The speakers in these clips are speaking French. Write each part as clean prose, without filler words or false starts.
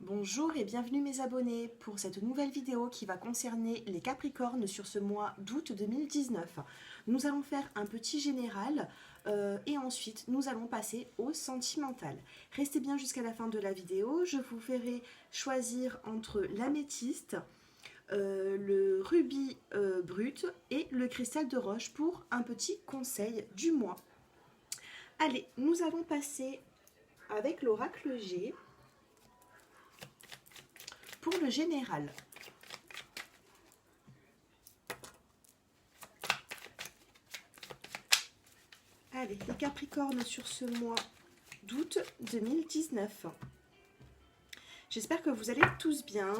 Bonjour et bienvenue mes abonnés pour cette nouvelle vidéo qui va concerner les Capricornes sur ce mois d'août 2019. Nous allons faire un petit général et ensuite nous allons passer au sentimental. Restez bien jusqu'à la fin de la vidéo, je vous ferai choisir entre l'améthyste, le rubis brut et le cristal de roche pour un petit conseil du mois. Allez, nous allons passer avec l'oracle G. Pour le général, allez, les Capricornes sur ce mois d'août 2019. J'espère que vous allez tous bien.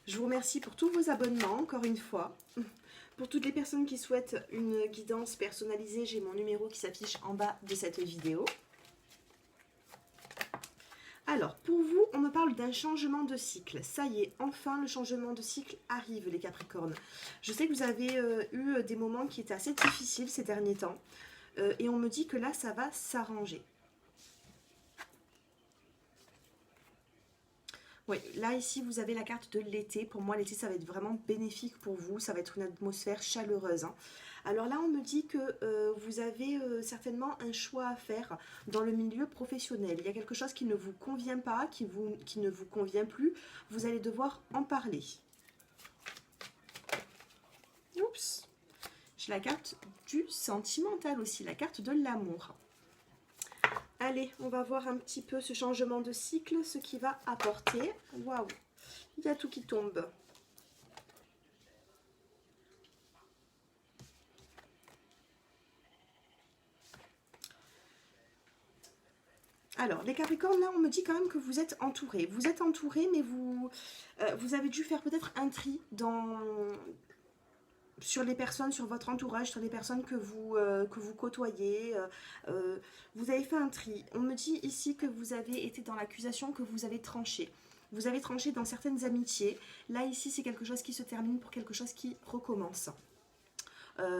Je vous remercie pour tous vos abonnements, encore une fois. Pour toutes les personnes qui souhaitent une guidance personnalisée, j'ai mon numéro qui s'affiche en bas de cette vidéo. Alors, pour vous, on me parle d'un changement de cycle. Ça y est, enfin, le changement de cycle arrive, les Capricornes. Je sais que vous avez eu des moments qui étaient assez difficiles ces derniers temps. Et on me dit que là, ça va s'arranger. Oui, là, ici, vous avez la carte de l'été. Pour moi, l'été, ça va être vraiment bénéfique pour vous. Ça va être une atmosphère chaleureuse, hein. Alors là, on me dit que vous avez certainement un choix à faire dans le milieu professionnel. Il y a quelque chose qui ne vous convient pas, qui ne vous convient plus. Vous allez devoir en parler. Oups. J'ai la carte du sentimental aussi, la carte de l'amour. Allez, on va voir un petit peu ce changement de cycle, ce qu'il va apporter. Waouh, il y a tout qui tombe. Alors, les Capricornes, là, on me dit quand même que vous êtes entourés. Vous êtes entourés, mais vous avez dû faire peut-être un tri sur les personnes, sur votre entourage, sur les personnes que vous côtoyez. Vous avez fait un tri. On me dit ici que vous avez été dans l'accusation, que vous avez tranché. Vous avez tranché dans certaines amitiés. Là, ici, c'est quelque chose qui se termine pour quelque chose qui recommence.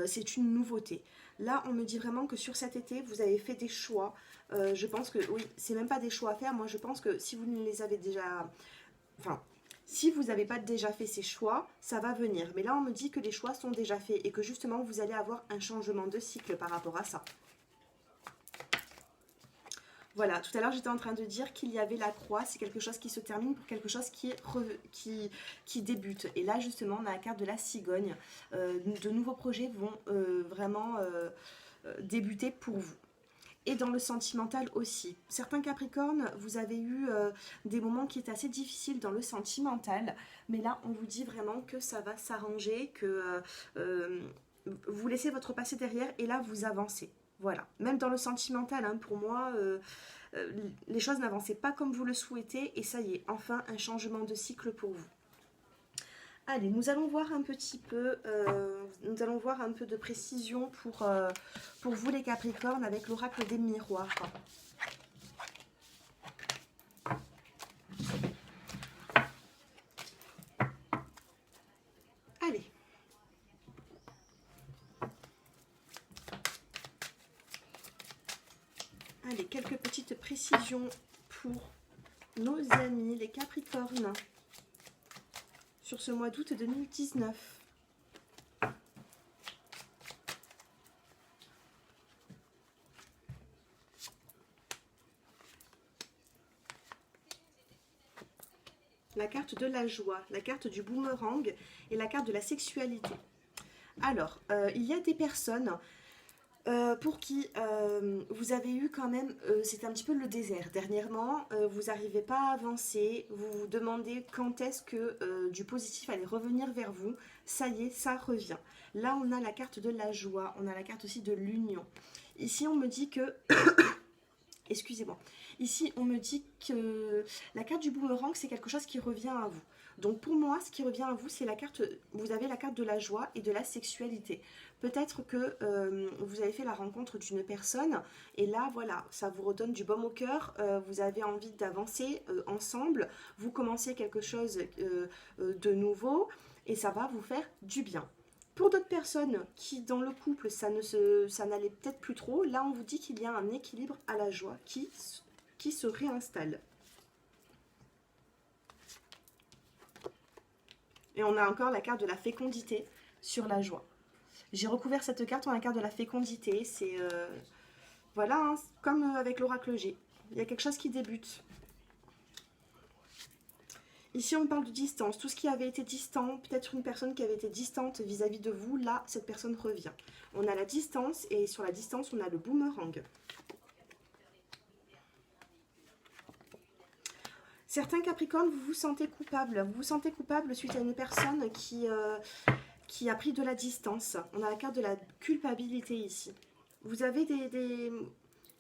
C'est une nouveauté. Là, on me dit vraiment que sur cet été, vous avez fait des choix. Je pense que, oui, c'est même pas des choix à faire. Moi, je pense que si vous ne les avez déjà... Enfin, si vous n'avez pas déjà fait ces choix, ça va venir. Mais là, on me dit que les choix sont déjà faits et que justement, vous allez avoir un changement de cycle par rapport à ça. Voilà, tout à l'heure j'étais en train de dire qu'il y avait la croix, c'est quelque chose qui se termine pour quelque chose qui débute. Et là justement on a la carte de la cigogne. De nouveaux projets vont vraiment débuter pour vous. Et dans le sentimental aussi. Certains Capricornes, vous avez eu des moments qui étaient assez difficiles dans le sentimental, mais là on vous dit vraiment que ça va s'arranger, que vous laissez votre passé derrière et là vous avancez. Voilà, même dans le sentimental, hein, pour moi, les choses n'avançaient pas comme vous le souhaitez et ça y est, enfin un changement de cycle pour vous. Allez, nous allons voir un petit peu, nous allons voir un peu de précision pour vous les Capricornes avec l'oracle des miroirs. Allez. Allez, quelques petites précisions pour nos amis les Capricornes sur ce mois d'août 2019. La carte de la joie, la carte du boomerang et la carte de la sexualité. Alors, il y a des personnes pour qui vous avez eu quand même, c'est un petit peu le désert. Dernièrement, vous n'arrivez pas à avancer, vous vous demandez quand est-ce que du positif allait revenir vers vous. Ça y est, ça revient. Là, on a la carte de la joie, on a la carte aussi de l'union. Ici, on me dit que... Excusez-moi. Ici, on me dit que la carte du boomerang, c'est quelque chose qui revient à vous. Donc pour moi, ce qui revient à vous, c'est la carte, vous avez la carte de la joie et de la sexualité. Peut-être que vous avez fait la rencontre d'une personne et là, voilà, ça vous redonne du baume au cœur, vous avez envie d'avancer ensemble, vous commencez quelque chose de nouveau et ça va vous faire du bien. Pour d'autres personnes qui, dans le couple, ça n'allait peut-être plus trop, là, on vous dit qu'il y a un équilibre à la joie qui qui se réinstalle. Et on a encore la carte de la fécondité sur la joie. J'ai recouvert cette carte en la carte de la fécondité. C'est voilà, hein, comme avec l'oracle G. Il y a quelque chose qui débute. Ici, on parle de distance. Tout ce qui avait été distant, peut-être une personne qui avait été distante vis-à-vis de vous, là, cette personne revient. On a la distance et sur la distance, on a le boomerang. Certains Capricornes, vous vous sentez coupable. Vous vous sentez coupable suite à une personne qui a pris de la distance. On a la carte de la culpabilité ici. Vous avez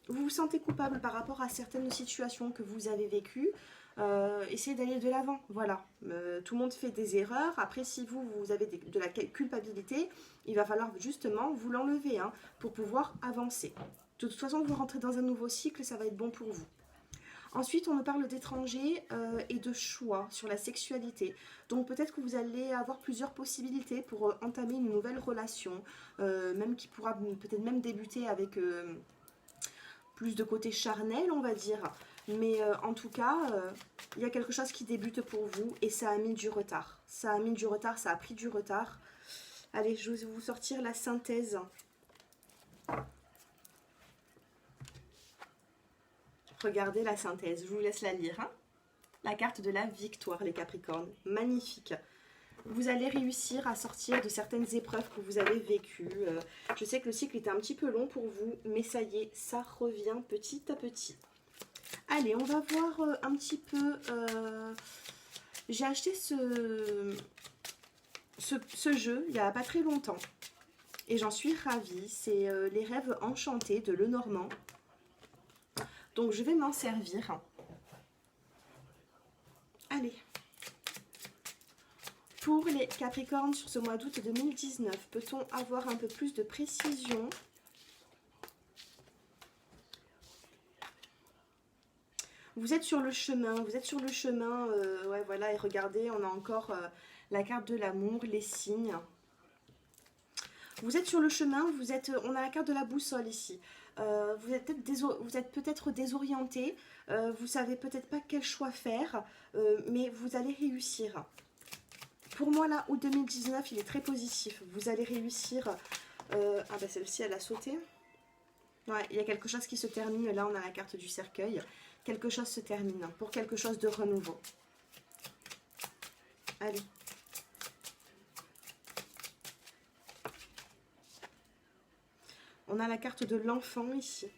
vous vous sentez coupable par rapport à certaines situations que vous avez vécues. Essayez d'aller de l'avant, voilà. Tout le monde fait des erreurs. Après, si vous avez de la culpabilité, il va falloir justement vous l'enlever hein, pour pouvoir avancer. De toute façon, vous rentrez dans un nouveau cycle, ça va être bon pour vous. Ensuite, on me parle d'étrangers et de choix sur la sexualité. Donc peut-être que vous allez avoir plusieurs possibilités pour entamer une nouvelle relation, même qui pourra peut-être même débuter avec plus de côté charnel, on va dire. Mais en tout cas, il y a quelque chose qui débute pour vous et ça a mis du retard. Ça a mis du retard, ça a pris du retard. Allez, je vais vous sortir la synthèse. Regardez la synthèse, je vous laisse la lire. Hein. La carte de la victoire, les Capricornes. Magnifique. Vous allez réussir à sortir de certaines épreuves que vous avez vécues. Je sais que le cycle était un petit peu long pour vous, mais ça y est, ça revient petit à petit. Allez, on va voir un petit peu... J'ai acheté ce jeu il n'y a pas très longtemps. Et j'en suis ravie. C'est les rêves enchantés de Lenormand. Donc je vais m'en servir. Allez. Pour les Capricornes sur ce mois d'août 2019, peut-on avoir un peu plus de précision ? Vous êtes sur le chemin, ouais voilà, et regardez, on a encore la carte de l'amour, les signes. Vous êtes sur le chemin, on a la carte de la boussole ici. Vous êtes peut-être désorienté, vous savez peut-être pas quel choix faire, mais vous allez réussir. Pour moi là, août 2019, il est très positif. Vous allez réussir. Ah bah celle-ci, elle a sauté. Ouais, il y a quelque chose qui se termine. Là, on a la carte du cercueil. Quelque chose se termine pour quelque chose de renouveau. Allez. On a la carte de l'enfant ici.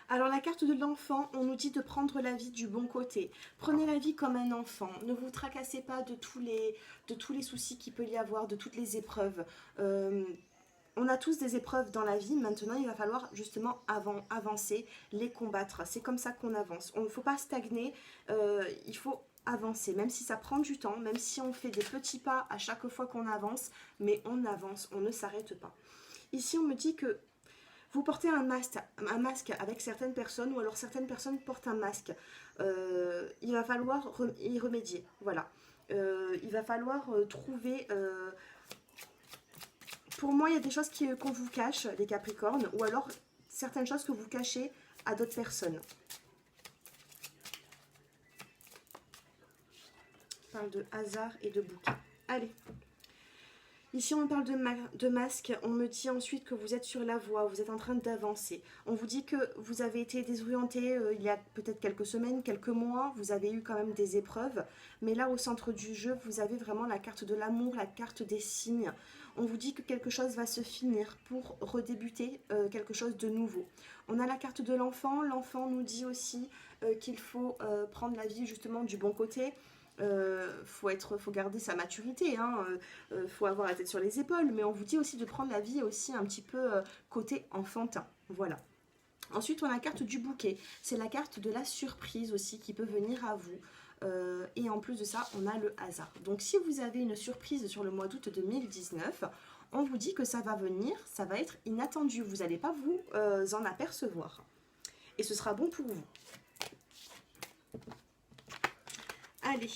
Alors la carte de l'enfant, on nous dit de prendre la vie du bon côté. Prenez la vie comme un enfant. Ne vous tracassez pas de tous les soucis qu'il peut y avoir, de toutes les épreuves. On a tous des épreuves dans la vie. Maintenant, il va falloir justement avancer, les combattre. C'est comme ça qu'on avance. Il ne faut pas stagner. Il faut avancer, même si ça prend du temps, même si on fait des petits pas à chaque fois qu'on avance, mais on avance, on ne s'arrête pas. Ici, on me dit que vous portez un masque avec certaines personnes, ou alors certaines personnes portent un masque. Il va falloir y remédier. Voilà. Il va falloir trouver... Pour moi, il y a des choses qu'on vous cache, les Capricornes, ou alors certaines choses que vous cachez à d'autres personnes. On parle de hasard et de bouquet. Allez. Ici, on parle de masque. On me dit ensuite que vous êtes sur la voie, vous êtes en train d'avancer. On vous dit que vous avez été désorienté il y a peut-être quelques semaines, quelques mois. Vous avez eu quand même des épreuves. Mais là, au centre du jeu, vous avez vraiment la carte de l'amour, la carte des signes. On vous dit que quelque chose va se finir pour redébuter quelque chose de nouveau. On a la carte de l'enfant. L'enfant nous dit aussi qu'il faut prendre la vie justement du bon côté. Faut garder sa maturité, hein, faut avoir la tête sur les épaules, mais on vous dit aussi de prendre la vie aussi un petit peu côté enfantin, voilà. Ensuite, on a la carte du bouquet, c'est la carte de la surprise aussi qui peut venir à vous, et en plus de ça, on a le hasard. Donc si vous avez une surprise sur le mois d'août 2019, on vous dit que ça va venir, ça va être inattendu, vous n'allez pas vous en apercevoir, et ce sera bon pour vous. Allez,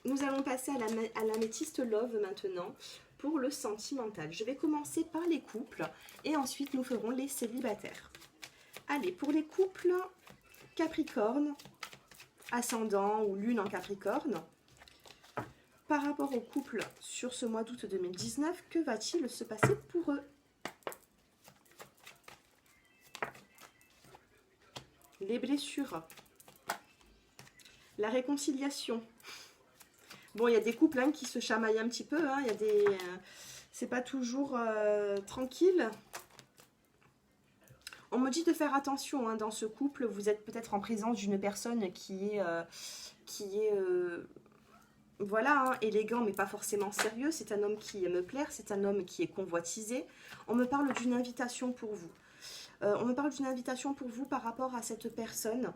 nous allons passer à l'améthyste love maintenant pour le sentimental. Je vais commencer par les couples et ensuite nous ferons les célibataires. Allez, pour les couples, Capricorne, ascendant ou lune en Capricorne. Par rapport au couple sur ce mois d'août 2019, que va-t-il se passer pour eux? Les blessures. La réconciliation. Bon, il y a des couples qui se chamaillent un petit peu. Il y a des... c'est pas toujours tranquille. On me dit de faire attention dans ce couple. Vous êtes peut-être en présence d'une personne qui est voilà, élégant mais pas forcément sérieux. C'est un homme qui aime plaire, c'est un homme qui est convoitisé. On me parle d'une invitation pour vous. On me parle d'une invitation pour vous par rapport à cette personne.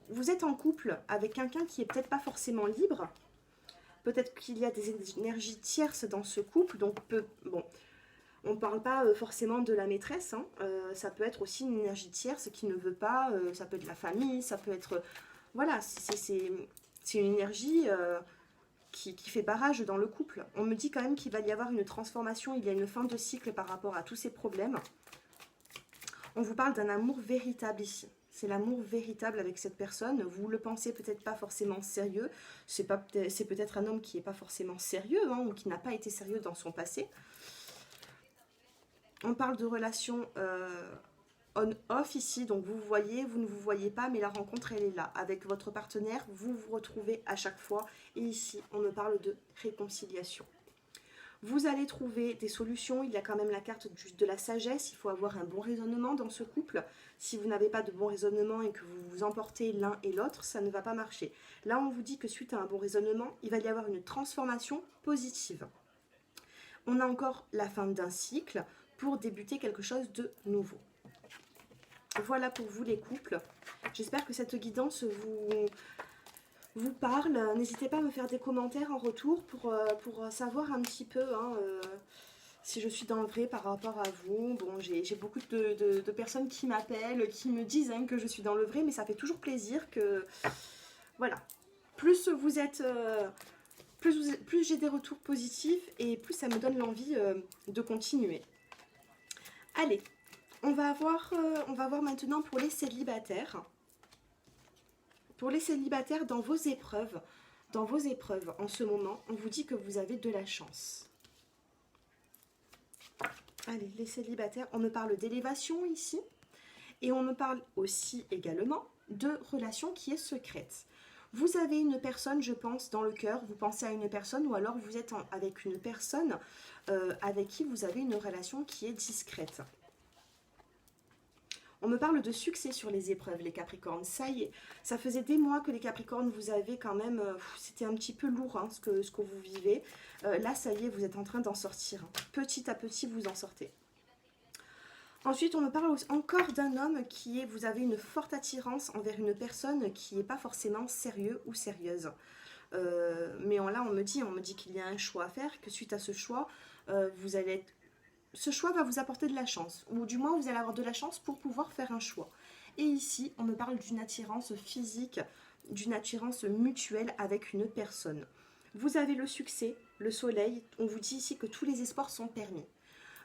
Vous êtes en couple avec quelqu'un qui est peut-être pas forcément libre. Peut-être qu'il y a des énergies tierces dans ce couple. Donc, bon, on ne parle pas forcément de la maîtresse. Ça peut être aussi une énergie tierce qui ne veut pas. Ça peut être la famille, ça peut être... Voilà, c'est une énergie qui fait barrage dans le couple. On me dit quand même qu'il va y avoir une transformation. Il y a une fin de cycle par rapport à tous ces problèmes. On vous parle d'un amour véritable ici. C'est l'amour véritable avec cette personne. Vous le pensez peut-être pas forcément sérieux. C'est peut-être un homme qui n'est pas forcément sérieux ou qui n'a pas été sérieux dans son passé. On parle de relation on-off ici. Donc vous voyez, vous ne vous voyez pas, mais la rencontre elle est là. Avec votre partenaire, vous vous retrouvez à chaque fois. Et ici, on me parle de réconciliation. Vous allez trouver des solutions. Il y a quand même la carte de la sagesse. Il faut avoir un bon raisonnement dans ce couple. Si vous n'avez pas de bon raisonnement et que vous vous emportez l'un et l'autre, ça ne va pas marcher. Là, on vous dit que suite à un bon raisonnement, il va y avoir une transformation positive. On a encore la fin d'un cycle pour débuter quelque chose de nouveau. Voilà pour vous les couples. J'espère que cette guidance vous parle. N'hésitez pas à me faire des commentaires en retour pour savoir un petit peu si je suis dans le vrai par rapport à vous. Bon, j'ai beaucoup de personnes qui m'appellent, qui me disent que je suis dans le vrai, mais ça fait toujours plaisir que... Voilà. Plus vous êtes... plus j'ai des retours positifs et plus ça me donne l'envie de continuer. Allez, on va voir maintenant pour les célibataires. Pour les célibataires, dans vos épreuves en ce moment, on vous dit que vous avez de la chance. Allez, les célibataires, on me parle d'élévation ici. Et on me parle aussi également de relation qui est secrète. Vous avez une personne, je pense, dans le cœur, vous pensez à une personne ou alors vous êtes avec une personne avec qui vous avez une relation qui est discrète. On me parle de succès sur les épreuves, les Capricornes. Ça y est, ça faisait des mois que les Capricornes, vous avez quand même... c'était un petit peu lourd ce que vous vivez. Là, ça y est, vous êtes en train d'en sortir. Petit à petit, vous en sortez. Ensuite, on me parle encore d'un homme qui est... Vous avez une forte attirance envers une personne qui n'est pas forcément sérieux ou sérieuse. Mais là, on me dit qu'il y a un choix à faire, que suite à ce choix, vous allez être... Ce choix va vous apporter de la chance, ou du moins vous allez avoir de la chance pour pouvoir faire un choix. Et ici, on me parle d'une attirance physique, d'une attirance mutuelle avec une personne. Vous avez le succès, le soleil, on vous dit ici que tous les espoirs sont permis.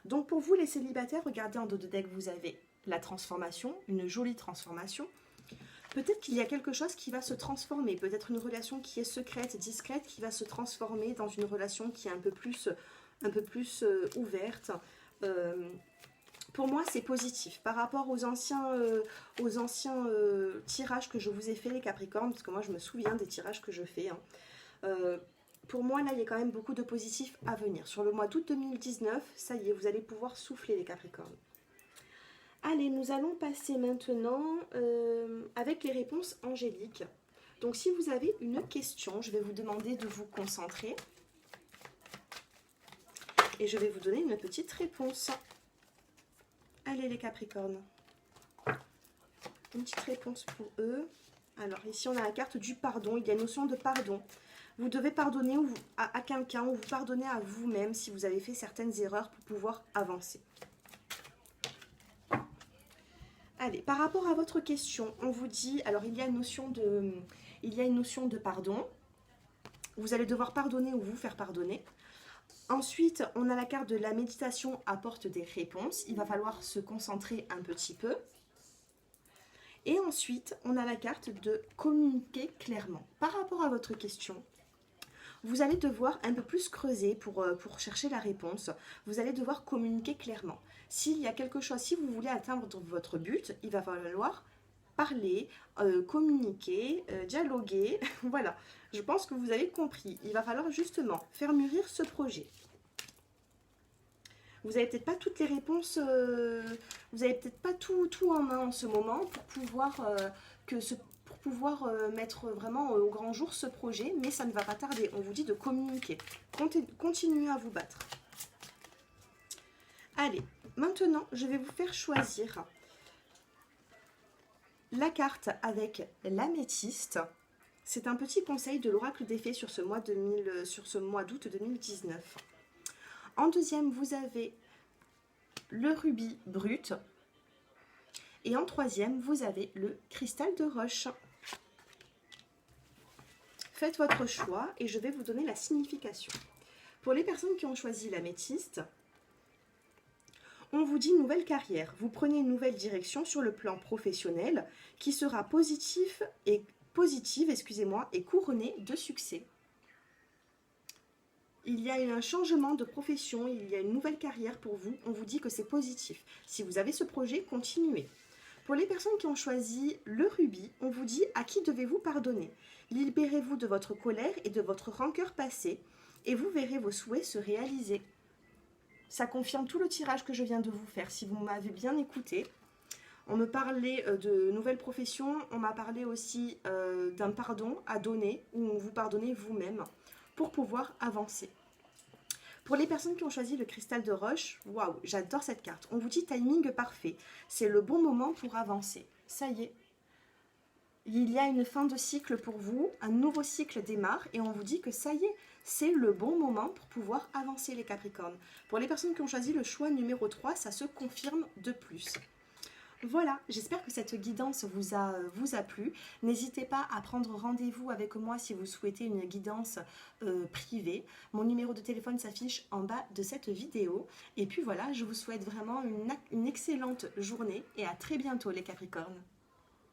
Donc pour vous les célibataires, regardez en dos de deck, vous avez la transformation, une jolie transformation. Peut-être qu'il y a quelque chose qui va se transformer, peut-être une relation qui est secrète, discrète, qui va se transformer dans une relation qui est un peu plus ouverte. Pour moi, c'est positif. Par rapport aux anciens tirages que je vous ai fait, les Capricornes, parce que moi, je me souviens des tirages que je fais. Pour moi, là, il y a quand même beaucoup de positifs à venir. Sur le mois d'août 2019, ça y est, vous allez pouvoir souffler, les Capricornes. Allez, nous allons passer maintenant avec les réponses angéliques. Donc, si vous avez une question, je vais vous demander de vous concentrer. Et je vais vous donner une petite réponse. Allez les Capricornes. Une petite réponse pour eux. Alors ici on a la carte du pardon. Il y a une notion de pardon. Vous devez pardonner à quelqu'un ou vous pardonner à vous-même si vous avez fait certaines erreurs pour pouvoir avancer. Allez, par rapport à votre question, on vous dit... Alors il y a une notion de pardon. Vous allez devoir pardonner ou vous faire pardonner. Ensuite, on a la carte de la méditation apporte des réponses. Il va falloir se concentrer un petit peu. Et ensuite, on a la carte de communiquer clairement. Par rapport à votre question, vous allez devoir un peu plus creuser pour chercher la réponse. Vous allez devoir communiquer clairement. S'il y a quelque chose, si vous voulez atteindre votre but, il va falloir parler, communiquer, dialoguer. Voilà, je pense que vous avez compris. Il va falloir justement faire mûrir ce projet. Vous n'avez peut-être pas toutes les réponses, vous n'avez peut-être pas tout en main en ce moment pour pouvoir mettre vraiment au grand jour ce projet, mais ça ne va pas tarder. On vous dit de communiquer. Continuez à vous battre. Allez, maintenant, je vais vous faire choisir la carte avec l'améthyste. C'est un petit conseil de l'oracle des fées sur ce mois d'août 2019. En deuxième, vous avez le rubis brut. Et en troisième, vous avez le cristal de roche. Faites votre choix et je vais vous donner la signification. Pour les personnes qui ont choisi l'améthyste, on vous dit nouvelle carrière. Vous prenez une nouvelle direction sur le plan professionnel qui sera positive et couronnée de succès. Il y a un changement de profession, il y a une nouvelle carrière pour vous. On vous dit que c'est positif. Si vous avez ce projet, continuez. Pour les personnes qui ont choisi le rubis, on vous dit à qui devez-vous pardonner. Libérez-vous de votre colère et de votre rancœur passée et vous verrez vos souhaits se réaliser. Ça confirme tout le tirage que je viens de vous faire, si vous m'avez bien écouté. On me parlait de nouvelles professions, on m'a parlé aussi d'un pardon à donner, où vous pardonnez vous-même pour pouvoir avancer. Pour les personnes qui ont choisi le cristal de roche, waouh, j'adore cette carte. On vous dit timing parfait, c'est le bon moment pour avancer. Ça y est, il y a une fin de cycle pour vous, un nouveau cycle démarre et on vous dit que ça y est, c'est le bon moment pour pouvoir avancer les Capricornes. Pour les personnes qui ont choisi le choix numéro 3, ça se confirme de plus. Voilà, j'espère que cette guidance vous a plu. N'hésitez pas à prendre rendez-vous avec moi si vous souhaitez une guidance privée. Mon numéro de téléphone s'affiche en bas de cette vidéo. Et puis voilà, je vous souhaite vraiment une excellente journée et à très bientôt les Capricornes.